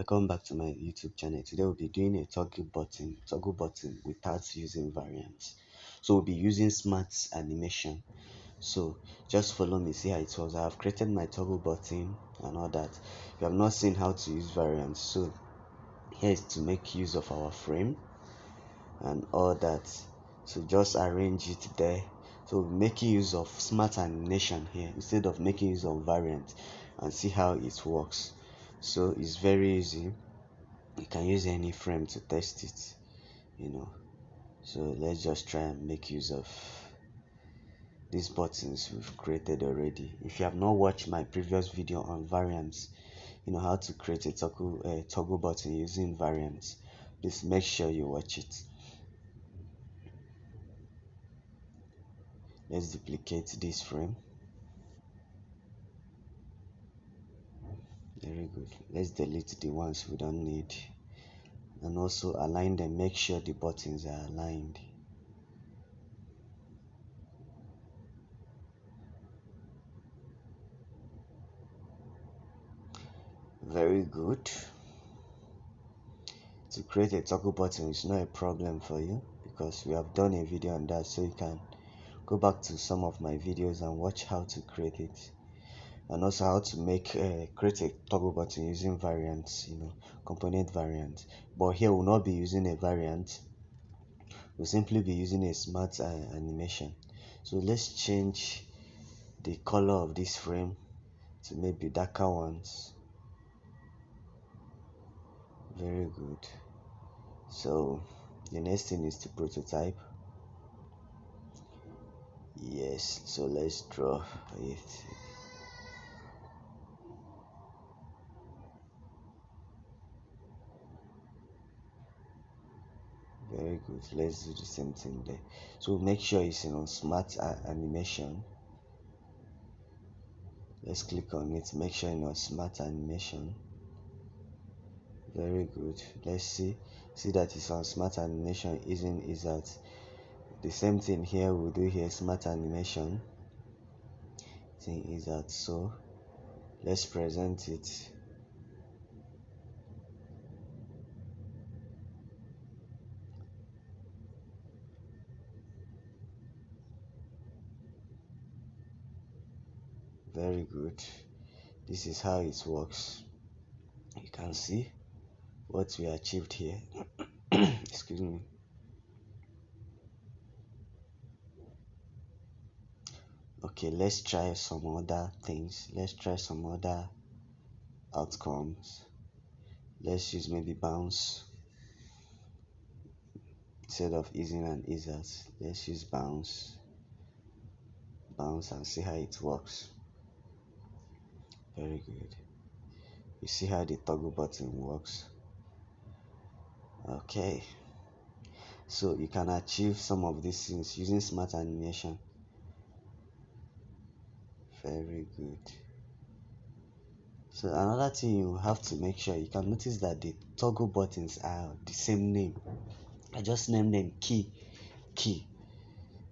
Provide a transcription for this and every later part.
Welcome back to my YouTube channel. Today we'll be doing a toggle button without using variants. So we'll be using smart animation. So just follow me, see how it was. I have created my toggle button and all that. You have not seen how to use variants, so here is to make use of our frame and all that. So just arrange it there. So making use of smart animation here instead of making use of variant, and see how it works. So it's very easy. You can use any frame to test it. So let's just try and make use of these buttons we've created already. If you have not watched my previous video on variants, how to create a toggle button using variants, please make sure you watch it. Let's duplicate this frame. Very good. Let's delete the ones we don't need, and also align them. Make sure the buttons are aligned. Very good. To create a toggle button is not a problem for you because we have done a video on that, so you can go back to some of my videos and watch how to create it, and also how to create a toggle button using variants, component variants. But here we'll not be using a variant, we'll simply be using a smart animation. So let's change the color of this frame to maybe darker ones. Very good. So the next thing is to prototype. Yes, so let's draw it. Very good. Let's do the same thing there. So make sure it's on smart animation. Let's click on it. Make sure it's on smart animation. Very good. Let's see that it's on smart animation. Is that the same thing here? We'll do here smart animation. Thing is that, so let's present it. Very good. This is how it works. You can see what we achieved here. Excuse me. Okay, let's try some other things. Let's try some other outcomes. Let's use maybe bounce instead of easing and ease out. Let's use bounce and see how it works. Very good. You see how the toggle button works. Okay, so you can achieve some of these things using smart animation. Very good. So another thing you have to make sure, you can notice that the toggle buttons are the same name. I just named them key,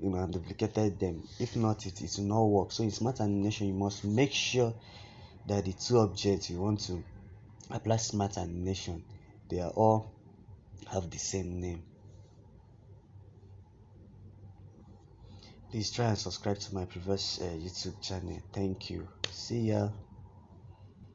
and duplicated them. If not, it will not work. So in smart animation, you must make sure that the two objects you want to apply smart animation, they are all have the same name. Please try and subscribe to my previous YouTube channel. Thank you. See ya.